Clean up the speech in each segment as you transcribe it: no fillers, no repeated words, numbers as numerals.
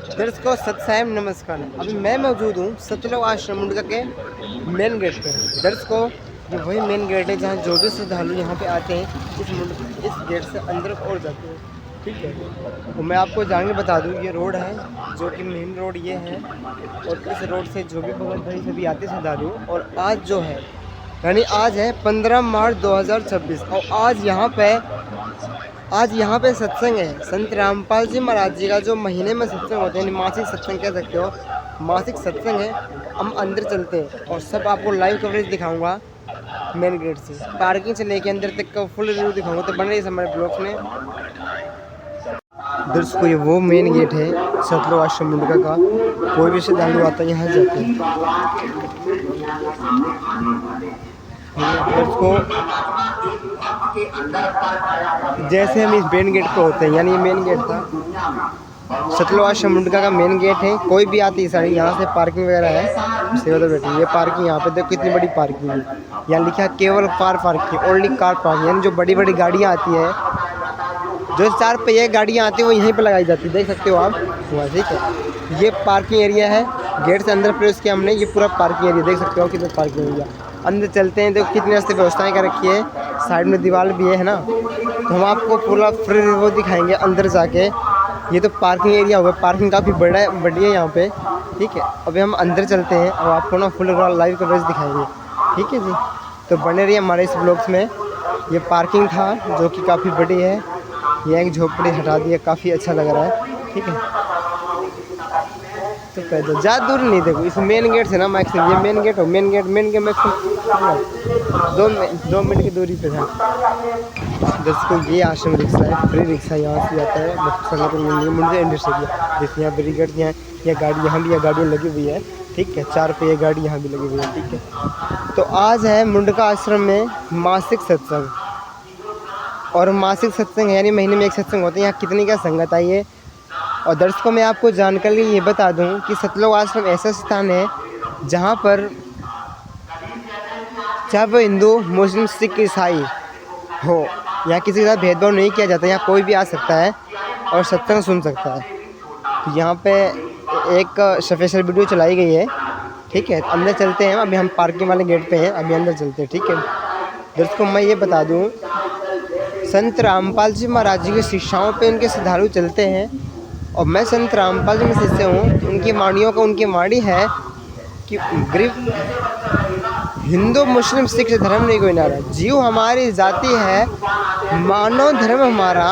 दर्शकों सत्सायम नमस्कार। अभी मैं मौजूद हूँ सतलोक आश्रम मुंडका के मेन गेट पर। दर्शकों ये वही मेन गेट है जहाँ जो भी श्रद्धालु यहाँ पे आते हैं इस गेट से अंदर और जाते हैं। ठीक है, तो मैं आपको जान के बता दूँ ये रोड है जो कि मेन रोड ये है, और इस रोड से जो भी भगत भाई सभी आते श्रद्धालु। और आज जो है यानी आज है 15 मार्च 2026 और आज यहाँ पे सत्संग है। संत रामपाल जी महाराज जी का जो महीने में सत्संग होते हैं, मासिक सत्संग कह सकते हो, मासिक सत्संग है। हम अंदर चलते हैं और सब आपको लाइव कवरेज दिखाऊंगा मेन गेट से पार्किंग से लेके अंदर तक का फुल रिव्यू दिखाऊंगा। तो बन रही है हमारे ब्लॉग्स में। दर्शकों ये वो मेन गेट है सतलोक आश्रम मुंडका का। कोई भी श्रद्धालु आता है यहाँ जाते हैं। दर्शकों जैसे हम इस मेन गेट पे होते हैं, यानी ये मेन गेट था सतलोक आश्रम मुंडका का मेन गेट है। कोई भी आती है सारी यहाँ से पार्किंग वगैरह है। सेवा तो बैठी ये पार्किंग, यहाँ पे देखो कितनी बड़ी पार्किंग है। यहाँ लिखा है केवल car parking, only car parking. यानी जो बड़ी बड़ी गाड़ियाँ आती है, जो 4 पहिए गाड़ियाँ आती है वो यहीं पर लगाई जाती है, देख सकते हो आप वहाँ। ठीक है, ये पार्किंग एरिया है। गेट से अंदर प्रवेश किया हमने, ये पूरा पार्किंग एरिया देख सकते हो कितना पार्किंग एरिया। अंदर चलते हैं, देखो कितनी अच्छी व्यवस्थाएं कर रखी है। साइड में दीवार भी है ना, तो हम आपको पूरा फ्री रिव्यू दिखाएंगे अंदर जाके। ये तो पार्किंग एरिया होगा, पार्किंग काफ़ी बड़ी है यहाँ पे। ठीक है, अभी हम अंदर चलते हैं और आपको ना फुल लाइव कवरेज दिखाएंगे। ठीक है जी, तो बने रहिए हमारे इस ब्लॉग्स में। ये पार्किंग था जो कि काफ़ी बड़ी है। ये एक झोपड़ी हटा दी है, काफ़ी अच्छा लग रहा है। ठीक है, तो पैदल ज़्यादा दूर नहीं, देखो इस मेन गेट से ना मैक्सिमम, ये मेन गेट हो, मेन गेट मैक्सिमम 2 मिनट की दूरी पे था। दर्शकों ये आश्रम रिक्शा है, फ्री रिक्शा यहाँ से जाता है मुझे इंडस्ट्री। जैसे यहाँ बैरिकेड यहाँ गाड़ी, यहाँ भी गाड़ियाँ लगी हुई है। ठीक है, 4 पहिए गाड़ी यहाँ भी लगी हुई है। ठीक है, तो आज है मुंडका आश्रम में मासिक सत्संग, और मासिक सत्संग है यानी महीने में एक सत्संग होते हैं। यहाँ कितनी क्या संगत आई है। और दर्शकों मैं आपको जानकारी ये बता दूं कि सतलोक आश्रम ऐसा स्थान है जहाँ पर चाहे वो हिंदू मुस्लिम सिख ईसाई हो, यहाँ किसी के साथ भेदभाव नहीं किया जाता। यहाँ कोई भी आ सकता है और सत्संग सुन सकता है। तो यहाँ पे एक स्पेशल वीडियो चलाई गई है। ठीक है, अंदर चलते हैं। अभी हम पार्किंग वाले गेट पे हैं, अभी अंदर चलते हैं। ठीक है, दर्शकों मैं ये बता दूँ संत रामपाल जी महाराज जी की शिक्षाओं पे उनके श्रद्धालु चलते हैं। और मैं संत रामपाल जी में शिष्य हूँ। उनकी वाणियों का उनकी वाणी है कि गरीब हिंदू मुस्लिम सिख धर्म नहीं कोई नारा, जीव हमारी जाति है, मानव धर्म हमारा,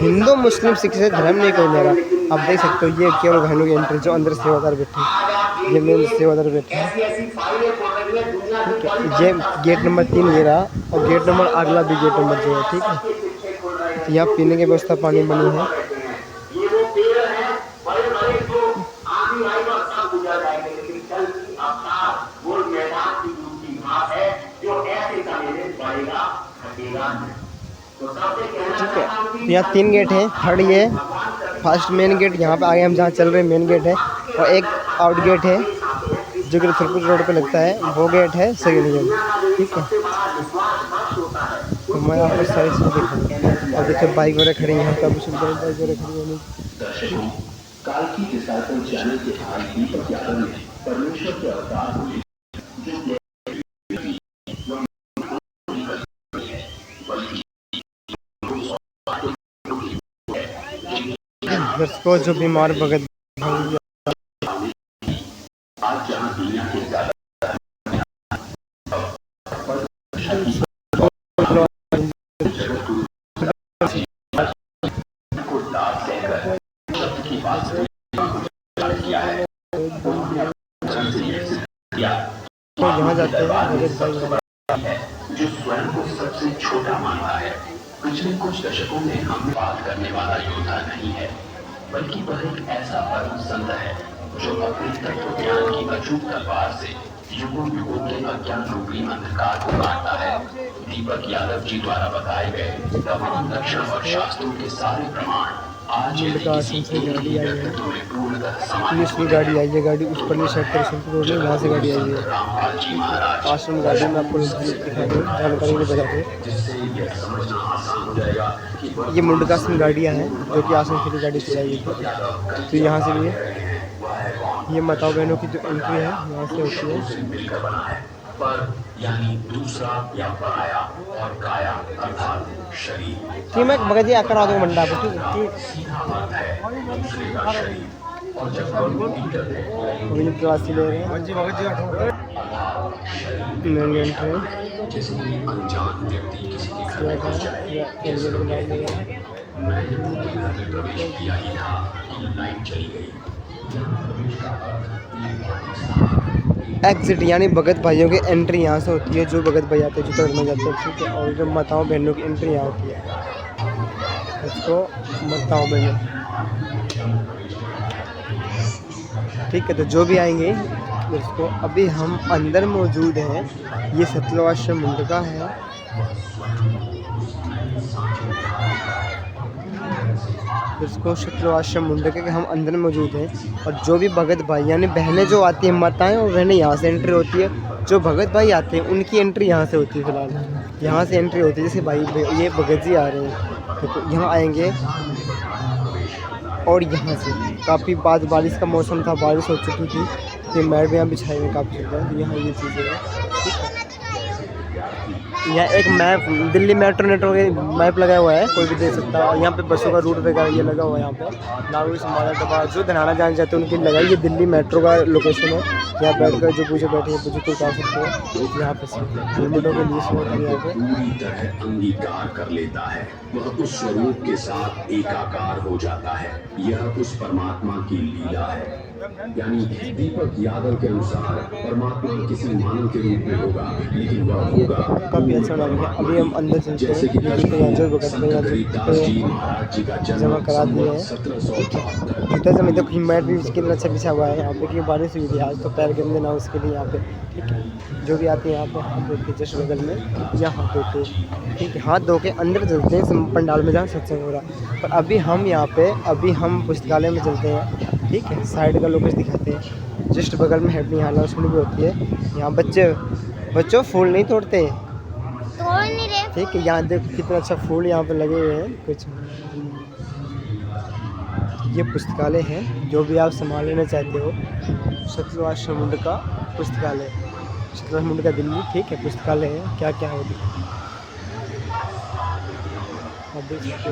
हिंदू मुस्लिम सिख से धर्म नहीं कोई नारा। आप देख सकते हो ये केवल बहनों की एंट्री, जो अंदर सेवादार बैठे, ये मेन सेवादार बैठे हैं। ठीक है, ये गेट नंबर 3 ये रहा, और गेट नंबर अगला भी गेट नंबर जो है। ठीक है, तो यहाँ पीने की व्यवस्था पानी बनी है। ठीक है, यहाँ 3 गेट हैं। थर्ड ये फर्स्ट मेन गेट, यहाँ पे आगे हम जहाँ चल रहे हैं मेन गेट है, और एक आउट गेट है जो कि रसुलपुर रोड पे लगता है, वो गेट है सेकेंड गेट। ठीक है, तो मैं आपको सारी चीज़ दिखाऊंगा। और देखिए बाइक वगैरह खड़ी है यहाँ पे, बाइक वगैरह खड़ी है। काल की दिशा पर जाने के आज दीपक यादव ने परमेश्वर के अवतार हुए। दर्शकों जो बीमार भगत आज जहां दुनिया के ज़्यादा यहाँ जाते हैं जो स्वयं को सबसे छोटा मानता है। पिछले कुछ दशकों में हम बात करने वाला योद्धा नहीं है, बल्कि वह एक ऐसा परम संत है जो अपने तत्व ज्ञान की अचूक तलवार से युगों युगों के अज्ञान रूपी अंधकार को काटता है। दीपक यादव जी द्वारा बताए गए तमाम लक्षण और शास्त्रों के सारे प्रमाण आज आश्रम से गाड़ी आई है। इसमें गाड़ी आई है, गाड़ी उस पर सेक्टर रोड में, वहाँ से गाड़ी आई है। आश्रम गाड़ी में आपको दिखा दूँ, जानकारी में बता दूँ। ये मुंडका आश्रम गाड़ियाँ हैं जो कि आश्रम के लिए गाड़ी चलाई गई थी। तो यहाँ से भी ये माताओं बहनों की जो एंट्री है यहाँ से होती है। से मिलकर बना है, पर यानी दूसरा या पराया और काया अर्थात शरीर। ठीक, मैं मगज ये करा दूँगा मंडा पर, ठीक है। सीधा अर्थ है दूसरे का शरीर। और जब हम भीतर हैं, अभी जो प्रवासी ले रहे हैं मेन एंट्री जैसे कोई अनजान व्यक्ति किसी के घर में घुस जाए, जैसे लोग कहते हैं, मैंने तुम्हारे घर में प्रवेश किया ही था कि लाइन चली गई। एग्जिट यानी भगत भाइयों की एंट्री यहाँ से होती है। जो भगत भाई आते हैं जो में जाते हैं, ठीक है। और जो माताओं बहनों की एंट्री यहाँ होती है, इसको माताओं बहनों, ठीक है। तो जो भी आएंगे इसको, अभी हम अंदर मौजूद हैं। ये सतलोआश्रम मुंडका है। इसको सतलोआश्रम मुंडका के हम अंदर मौजूद हैं। और जो भी भगत भाई यानी बहनें जो आती हैं, माताएं और बहनें, यहाँ से एंट्री होती है। जो भगत भाई आते हैं उनकी एंट्री यहाँ से होती है। फिलहाल यहाँ से एंट्री होती है। जैसे भाई ये भगत जी आ रहे हैं, तो यहाँ आएंगे। और यहाँ से काफ़ी बाद बारिश का मौसम था, बारिश हो चुकी थी, तो मैट यहाँ बिछाए हुए काफ़ी सुंदर। तो यहाँ ये चीज़ें हैं, ठीक है। यहाँ एक map, Delhi metro network map लगा हुआ है, कोई भी देख सकता है। और यहाँ पे बसों का रूट वगैरह ये लगा हुआ है। यहाँ पे नागौर से मालाडोबा जो धनाना जाना चाहते हैं उनके लगाई। ये दिल्ली मेट्रो का लोकेशन है। यहाँ बैठ कर जो पूछे बैठे हैं पूछे तो उतार सकते हैं। यहाँ पे हेलमेटों के लिए यहाँ पे पूरी तरह अंगीकार कर लेता है, वह उस स्वरूप के साथ एकाकार हो जाता है। यह उस परमात्मा की लीला है। यानी दीपक यादव के अनुसार परमात्मा किसी मानव के रूप में होगा, लेकिन वह होगा काफ़ी अच्छा लगा। अभी हम अंदर चलते हैं। जैसे कि महाराज जी का जमा करा दिए हैं। जूता जमे तो मैट भी कितना अच्छा बिछा हुआ है यहाँ पे, क्योंकि बारिश हुई थी आज, तो पैर गंदे ना उसके लिए यहाँ पे, ठीक है। जो भी आते हैं यहाँ पे हाथ धो के, जस्ट बगल में यहाँ हाथ धो के, ठीक है, हाथ धो के अंदर चलते हैं पंडाल में जहाँ सत्संग हो रहा। पर अभी हम यहाँ पे, अभी हम पुस्तकालय में चलते हैं, ठीक है। साइड का लोकेशन दिखाते हैं। जस्ट बगल में हेडनी हाला उसमें भी होती है। यहाँ बच्चों फूल नहीं तोड़ते, तोड़ नहीं रहे, ठीक है। यहाँ देखो कितना अच्छा फूल यहाँ पे लगे हुए हैं कुछ। ये पुस्तकालय है। जो भी आप सामान लेना चाहते हो, सतलोआश्रम मुंडका पुस्तकालय, सतलोआश्रम मुंडका दिल्ली, ठीक है। पुस्तकालय है, क्या क्या है आप देख सकते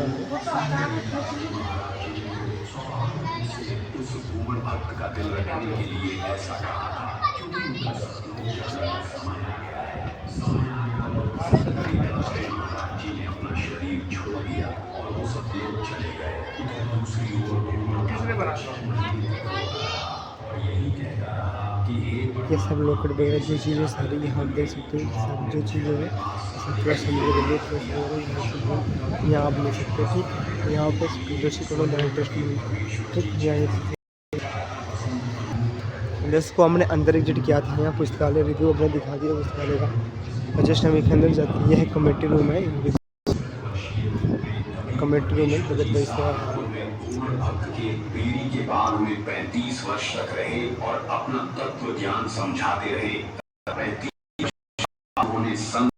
उस भूमन भक्त का दिल रखने के लिए ऐसा कहा था, क्योंकि उनका जी ने अपना शरीर छोड़ दिया और वो सब लोग चले गए। दूसरी ओर यही कहता रहा कि ये सब लोकड़ वगैरह जो चीज़ें सारी यहाँ देख सकते हो। सब जो चीज़ें हैं यहाँ आप ले सकते हो, ठीक है। यहाँ पे जोशी करो ट्रस्ट में, ठीक। इसको हमने अंदर एग्जिट किया था। यहाँ पुस्तकालय रिव्यू अपने दिखा दिया पुस्तकालय का। और जस्ट हम एक अंदर जाते हैं। यह है कमेटी रूम है। कमेटी रूम है भगत भाई से भक्त के पीढ़ी के बाद में 35 वर्ष तक रहे और अपना तत्व ज्ञान समझाते रहे। 35 उन्होंने संत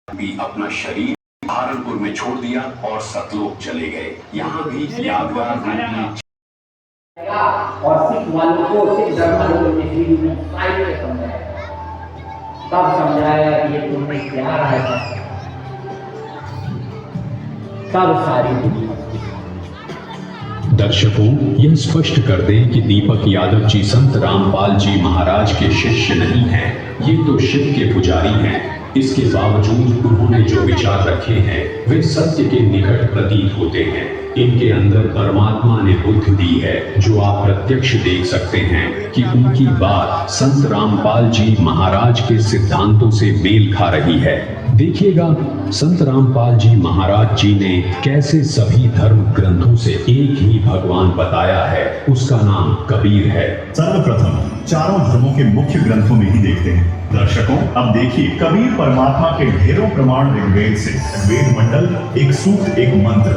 भी अपना शरीर सहारनपुर में छोड़ दिया और सतलोक चले गए। यहाँ भी यादगार रूप में और सिख वालों को सिख धर्म ने श्री गुरु साहिब ने समझाया, तब समझाया कि ये तुमने क्या रहा है, तब सारी दुनिया। दर्शकों, यह स्पष्ट कर दें कि दीपक यादव जी संत रामपाल जी महाराज के शिष्य नहीं हैं। ये तो शिव के पुजारी हैं। इसके बावजूद उन्होंने जो विचार रखे हैं वे सत्य के निकट प्रतीत होते हैं। इनके अंदर परमात्मा ने बुद्धि दी है, जो आप प्रत्यक्ष देख सकते हैं कि उनकी बात संत रामपाल जी महाराज के सिद्धांतों से मेल खा रही है। देखिएगा संत रामपाल जी महाराज जी ने कैसे सभी धर्म ग्रंथों से एक ही भगवान बताया है। उसका नाम कबीर है। सर्वप्रथम चारों धर्मों के मुख्य ग्रंथों में ही देखते हैं। दर्शकों, अब देखिए कबीर परमात्मा के ढेरों प्रमाण ऋग्वेद से, वेद मंडल, एक सूक्त, एक मंत्र।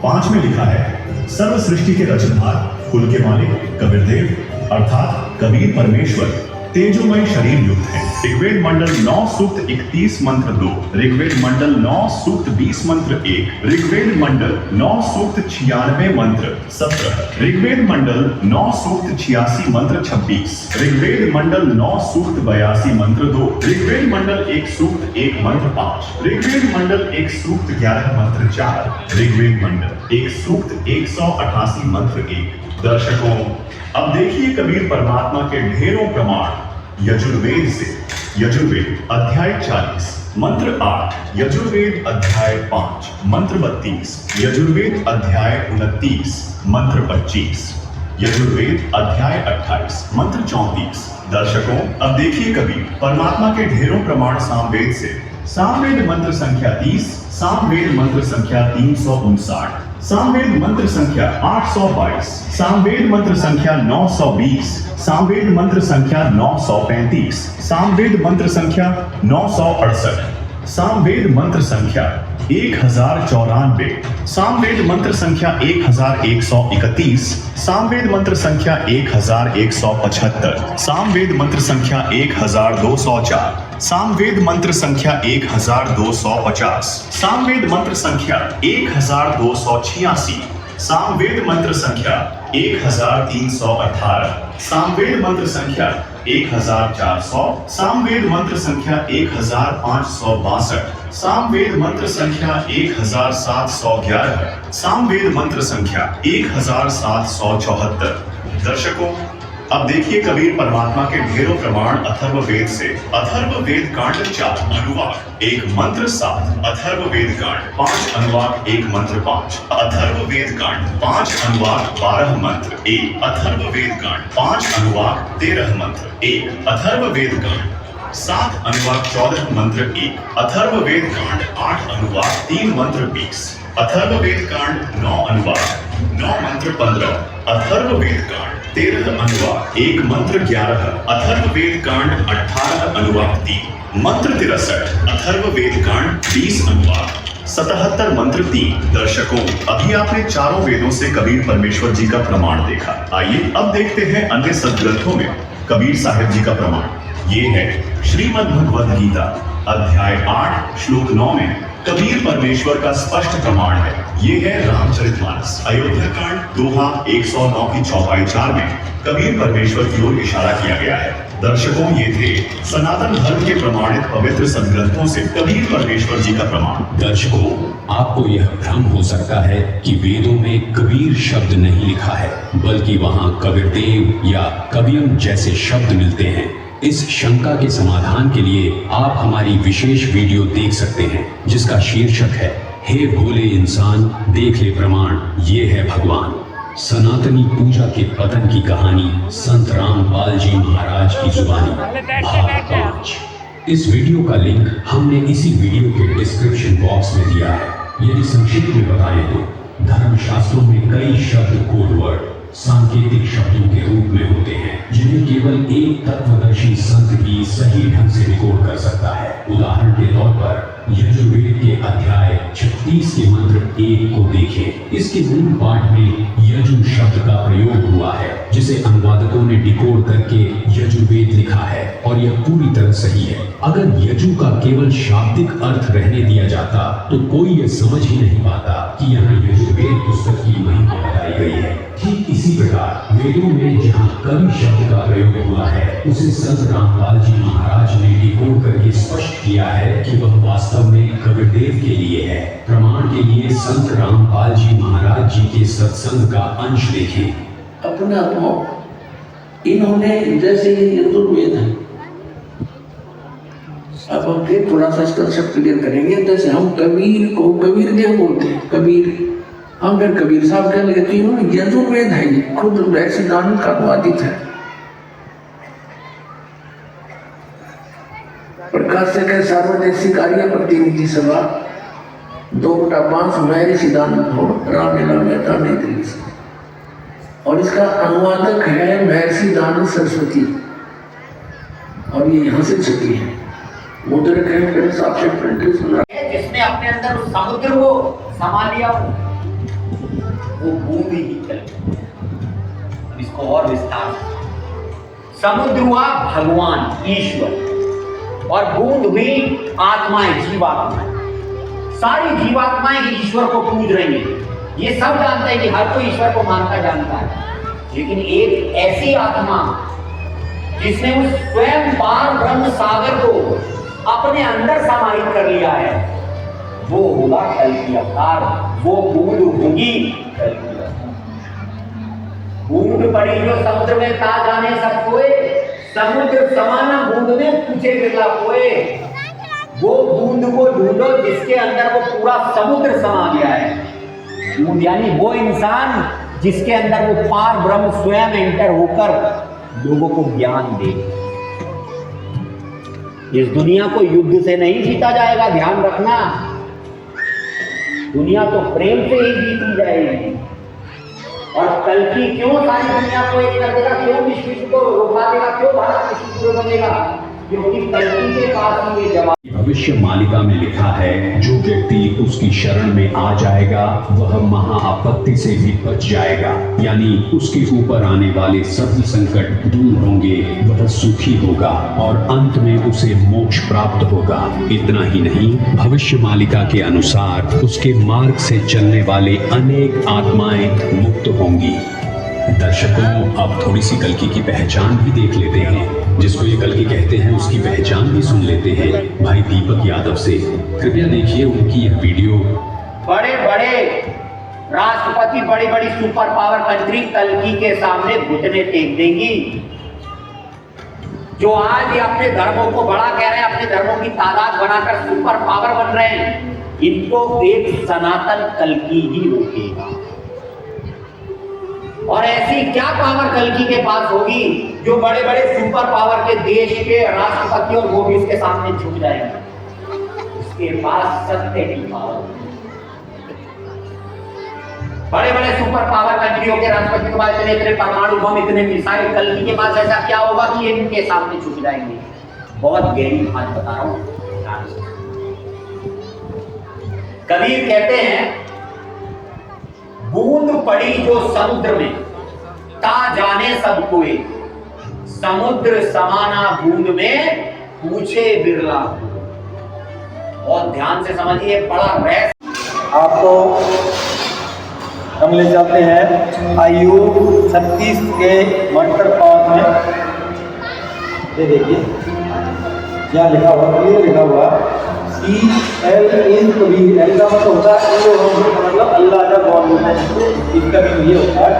5 में लिखा है, सर्व सृष्टि के रचनहार, कुल के मालिक कबीरदेव अर्थात कबीर परमेश्वर तेजोमय शरीर युक्त है। ऋग्वेद मंडल 9 सूक्त 31 मंत्र 2, ऋग्वेद मंडल 9 सूक्त 20 मंत्र 1, ऋग्वेद मंडल 9 सूक्त 96 मंत्र 17, ऋग्वेद मंडल 9 सूक्त 86 मंत्र 26, ऋग्वेद मंडल 9 सूक्त 82 मंत्र 2, ऋग्वेद मंडल 1 सूक्त 1 मंत्र 5, ऋग्वेद मंडल 1 सूक्त 11 मंत्र 4, ऋग्वेद मंडल 1 सूक्त 188 मंत्र 1। दर्शकों, अब देखिए कबीर परमात्मा के ढेरों प्रमाण यजुर्वेद से। यजुर्वेद अध्याय 40 मंत्र 8, यजुर्वेद अध्याय 5 मंत्र 32, यजुर्वेद अध्याय 29 मंत्र 25, यजुर्वेद अध्याय 28 मंत्र 34। दर्शकों, अब देखिए कबीर परमात्मा के ढेरों प्रमाण सामवेद से। सामवेद मंत्र संख्या 30, सामवेद मंत्र संख्या 359, सामवेद मंत्र संख्या 822, सामवेद मंत्र संख्या 920, सामवेद मंत्र संख्या 935, सामवेद मंत्र संख्या 968, सामवेद मंत्र संख्या 1094, सामवेद मंत्र संख्या 1131, सामवेद मंत्र संख्या 1175, सामवेद मंत्र संख्या 1204, सामवेद मंत्र संख्या 1250, सामवेद मंत्र संख्या 1286, सामवेद मंत्र संख्या 1318, सामवेद मंत्र संख्या 1400, सामवेद मंत्र संख्या 1562, सामवेद मंत्र संख्या 1711, सामवेद मंत्र संख्या 1774। दर्शकों, अब देखिए कबीर परमात्मा के ढेरों प्रमाण अथर्ववेद से। अथर्ववेद कांड 4 अनुवाक 1 मंत्र 7, अथर्ववेद कांड 5 अनुवाक 1 मंत्र 5, अथर्ववेद कांड 5 अनुवाक 12 मंत्र 1, अथर्ववेद कांड 5 अनुवाक 13 मंत्र 1, अथर्ववेद कांड 7 अनुवाक 14 मंत्र 1, अथर्ववेद कांड 8 अनुवाक 3 मंत्र 20, अथर्ववेद कांड 9 अनुवाक 9 मंत्र 15, अथर्ववेद कांड 13 अनुवाक 1 मंत्र 11, अथर्ववेद कांड 18 अनुवाक 3 मंत्र 63, अथर्ववेद कांड 20 अनुवाक 77 मंत्र 3। दर्शकों, अभी आपने चारों वेदों से कबीर परमेश्वर जी का प्रमाण देखा। आइए अब देखते हैं अन्य सदग्रंथों में कबीर साहिब जी का प्रमाण। ये है श्रीमद् भगवद गीता अध्याय 8 श्लोक 9 में कबीर परमेश्वर का स्पष्ट प्रमाण है। ये है रामचरितमानस अयोध्या कांड दोहा 109 की चौपाई 4 में कबीर परमेश्वर की ओर इशारा किया गया है। दर्शकों, ये थे सनातन धर्म के प्रमाणित पवित्र सदग्रंथों से कबीर परमेश्वर जी का प्रमाण। दर्शकों, आपको यह भ्रम हो सकता है कि वेदों में कबीर शब्द नहीं लिखा है, बल्कि वहाँ कबीरदेव या कबीर जैसे शब्द मिलते हैं। इस शंका के समाधान के लिए आप हमारी विशेष वीडियो देख सकते हैं, जिसका शीर्षक है हे भोले इंसान देख ले प्रमाण, ये है भगवान। सनातनी पूजा के पतन की कहानी संत रामपाल जी महाराज की जुबानी, भाग 5। इस वीडियो का लिंक हमने इसी वीडियो के डिस्क्रिप्शन बॉक्स में दिया है। यदि संक्षिप्त में बताएं तो धर्मशास्त्रों में कई शब्द कोड वर्ड सांकेतिक शब्दों के रूप में होते हैं, जिन्हें केवल एक तत्वदर्शी संत ही सही ढंग से रिकॉर्ड कर सकता है। उदाहरण के तौर पर यजुर्वेद के अध्याय 36 के मंत्र 1 को देखें। इसके मूल पाठ में यजु शब्द का प्रयोग हुआ है, जिसे अनुवादकों ने डिकोड करके यजुर्वेद लिखा है, और यह पूरी तरह सही है। अगर यजु का केवल शाब्दिक अर्थ रहने दिया जाता तो कोई यह समझ ही नहीं पाता कि यहाँ यजुर्वेद पुस्तक की महिमा बताई गई है। ठीक इसी प्रकार वेदों में जहाँ कवि शब्द का प्रयोग हुआ है, उसे संत रामपाल जी महाराज ने डिकोड करके स्पष्ट किया है कि वह वास्तव में कबीरदेव के लिए है। प्रमाण के लिए संत रामपाल जी महाराज जी के सत्संग का अंश देखें। अपना तो इन्होंने जैसे ये यजुर्वेद है, अब हम फिर थोड़ा सा इसका सब क्लियर करेंगे। जैसे हम कबीर को कबीर देव बोलते हैं, कबीर हम फिर कबीर साहब कहने लगे, तो इन्होंने यजुर्वेद है, ये खुद वैसे दान का अनुवादित है। प्रकाश से कहे सार्वदेशिक आर्य प्रतिनिधि सभा 2/5 महर्षि दानंद हो रामलीला मेहता नई दिल्ली से, और इसका अनुवादक है महर्षि दानंद सरस्वती, और ये यहाँ से छपी है। मुद्रक है मेरे हिसाब से जिसने अपने अंदर उस समुद्र को समा लिया, वो बूंद ही चल। इसको और विस्तार समुद्र हुआ भगवान ईश्वर और बूंद हुई आत्माएं, जीवात्माएं। सारी जीवात्माएं ईश्वर को पूज रही हैं। ये सब जानते हैं कि हर कोई ईश्वर को मानता जानता है, लेकिन एक ऐसी आत्मा जिसने उस स्वयं पार ब्रह्म सागर को अपने अंदर समाहित कर लिया है, वो होगा कल्कि अवतार। वो बूंद होगी कल्कि अवतार। बूंद पड़ी जो समुद्र में ता जाने सब कोए, समुद्र समाना बूंद में पूछे बिरला कोए। वो बूंद को ढूंढो जिसके अंदर वो पूरा समुद्र समा गया है। बूंद यानी वो इंसान जिसके अंदर वो पार ब्रह्म स्वयं एंटर होकर लोगों को ज्ञान दे। इस दुनिया को युद्ध से नहीं जीता जाएगा, ध्यान रखना। दुनिया तो प्रेम से ही जीती जाएगी। और कल्कि क्यों सारी दुनिया को एक कर देगा, क्यों विश्व को रोका देगा, क्यों भारत विश्व को बनेगा? क्योंकि कल्कि के पास ही ये जवाब। भविष्य मालिका में लिखा है, जो व्यक्ति उसकी शरण में आ जाएगा वह महाआपत्ति से भी बच जाएगा, यानी उसके ऊपर आने वाले सभी संकट दूर होंगे, वह सुखी होगा और अंत में उसे मोक्ष प्राप्त होगा। इतना ही नहीं, भविष्य मालिका के अनुसार उसके मार्ग से चलने वाले अनेक आत्माएं मुक्त होंगी। दर्शकों, अब थोड़ी सी कल्कि की पहचान भी देख लेते हैं। जिसको ये कल्कि कहते हैं उसकी पहचान भी सुन लेते हैं भाई दीपक यादव से। कृपया देखिए उनकी यह वीडियो। बड़े बड़े राष्ट्रपति, बड़ी बड़ी सुपर पावर कंट्री कल्कि के सामने घुटने टेक देंगी। जो आज ये अपने धर्मों को बड़ा कह रहे हैं, अपने धर्मों की तादाद बनाकर सुपर पावर बन रहे हैं, इनको एक सनातन कल्कि ही रोकेगा। और ऐसी क्या पावर कल्कि के पास होगी जो बड़े बड़े सुपर पावर के देश के राष्ट्रपति और वो भी इसके सामने झुक जाएंगे? उसके पास सत्य की पावर। बड़े बड़े सुपर पावर कंट्रियों के राष्ट्रपति के पास इतने परमाणु बम, इतने मिसाइल, कल्कि के पास ऐसा क्या होगा कि ये इनके सामने झुक जाएंगे? बहुत गहरी बात बता रहा हूं। कबीर कहते हैं, बूंद पड़ी जो समुद्र में ता जाने सब कोई, समुद्र समाना बूंद में पूछे बिरला। बहुत ध्यान से समझिए, बड़ा रहस्य। आपको हम ले जाते हैं आयु 36 के मंत्र 5 में। ये देखिए यहाँ लिखा हुआ, क्लियर लिखा हुआ, CL इज कबीर। एल का मतलब होता है मतलब अल्लाह का गॉड होता है। इसका भी ये होता है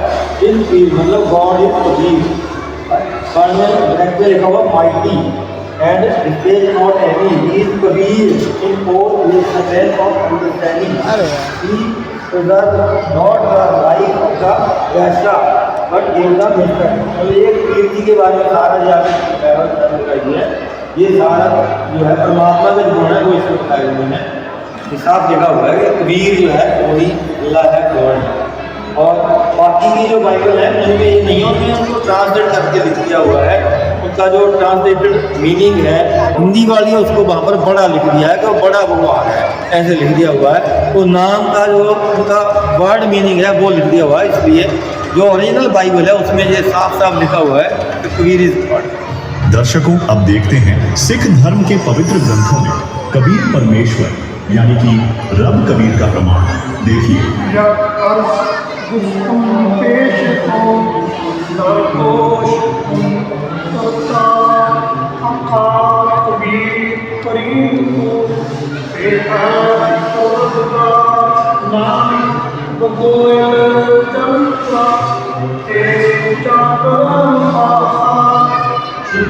इज कबीर मतलब गॉड इज कबीर। बाद में ब्रैकेट में लिखा हुआ mighty and space not any is Kabir in four with the sense of understanding. He does not the life of the Yasha but give the mission। मतलब ये कबीर जी के बारे में सारा जाकर ये सारा जो है परमात्मा का गुण है वो इसमें बताए हुए हैं। हिसाब लिखा हुआ है कि कबीर जो है वही अल्लाह है, गॉड है। और बाकी की जो बाइबल है उनमें ये नहीं होती, उनको ट्रांसलेट करके लिख दिया हुआ है। उनका जो ट्रांसलेटेड मीनिंग है, हिंदी वाली है उसको वहाँ पर बड़ा लिख दिया है कि बड़ा भगवान है, ऐसे लिख दिया हुआ है। तो नाम का जो उनका वर्ड मीनिंग है वो लिख दिया हुआ है। इसलिए जो ओरिजिनल बाइबल है उसमें ये साफ साफ लिखा हुआ है कि कबीर इज गॉड। दर्शकों, अब देखते हैं सिख धर्म के पवित्र ग्रंथों में कबीर परमेश्वर यानी कि रब कबीर का प्रमाण। देखिए,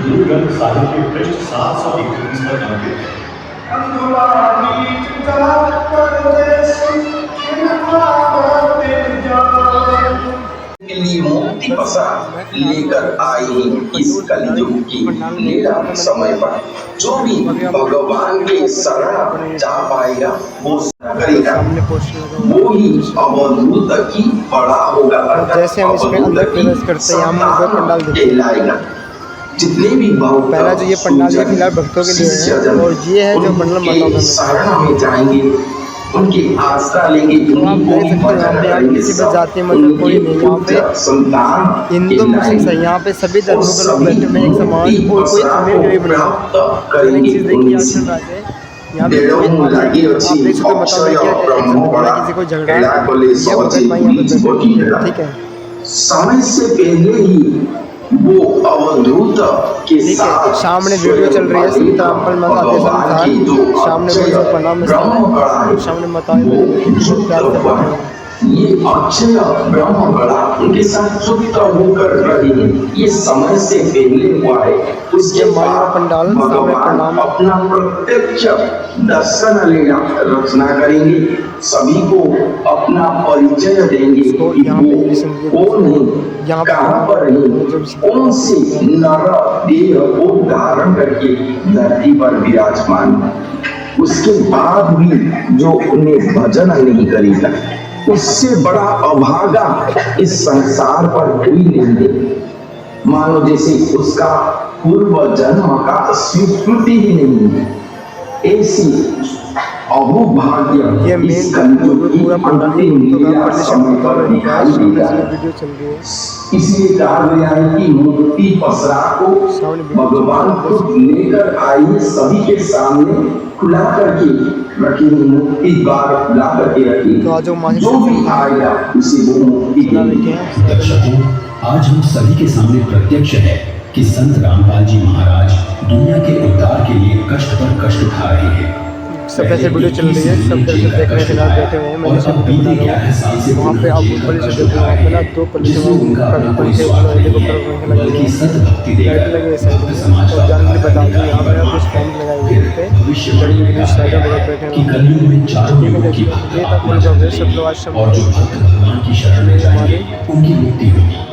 गुरु ग्रंथ साहिब के पृष्ठ 731 पर अंकित है। के लिए मुक्ति पसा लेकर आई इस कलयुग की लीला समय पर जो भी भगवान के शरण जा पाएगा वो करेगा, वो ही अवधूत की बड़ा होगा। जैसे हम इसमें अंदर प्रवेश करते हैं, हम पंडाल कहलाएगा। जितने भी पहला जो ये पंडाल है फिलहाल भक्तों के लिए है, और ये है जो मंडल शरण में जाएंगे उनकी आस्था लेंगे, तो आप देख सकते हो यहाँ पे आप किसी पे जाति मतलब कोई नहीं, यहाँ पे संतान हिंदू मुस्लिम से यहाँ पे सभी धर्मों के लोग बैठे हुए हैं एक समान, और कोई अमीर गरीब नहीं है। एक चीज़ देखिए आजकल बात है यहाँ पे आप देख सकते हो, मतलब किसी को झगड़ा है या भगत भाई यहाँ पे बैठे हैं, ठीक है। समय से पहले ही वो अवधूत के ठीक है, साथ सामने वीडियो चल रही है सीतारामपल माता आदेश अनुसार, सामने कोई जो प्रणाम सामने माताएं प्यार से बैठे हैं। ये अक्षय ब्रह्म गणा उनके साथ चुप्त होकर रहे, ये समय से पहले हुआ है। उसके बाद पंडाल भगवान अपना प्रत्यक्ष दर्शन लेना रचना करेंगे, सभी को अपना परिचय देंगे कि वो कौन है, कहाँ पर है, कौन से नर देह को धारण करके धरती पर विराजमान। उसके बाद भी जो उन्हें भजन नहीं करेगा, उससे बड़ा अभागा इस संसार पर कोई नहीं है। मानो जैसे उसका पूर्व जन्म का स्वीकृति ही नहीं है। ऐसी अहोभाग्य इस कलयुग की अंतिम लीला समय पर दिखाई देगा। इसलिए कहा गया है कि मूर्ति पसरा को भगवान खुद लेकर आए, सभी के सामने खुला करके रखी, मुक्ति द्वार ला करके रखी, जो भी आएगा उसे वो मुक्ति देंगे। दर्शकों, आज हम सभी के सामने प्रत्यक्ष है कि संत रामपाल जी महाराज दुनिया के उद्धार के लिए कष्ट पर कष्ट उठा रहे हैं। सब ऐसे वीडियो चल रही है, सब दर्शक देखने के बाद बैठे हुए हैं। मैंने सब वहाँ पे आप पुलिस वहाँ पे ना 2 पुलिस लगे साइड में, और जानकारी बता दी यहाँ पे कुछ कैंप लगाए हुए थे, साइड में बैठे हुए ये था पुलिस ऑफिस सब लोग आज सब और जो भक्त भगवान की शरण में जाएंगे उनकी मुक्ति होगी।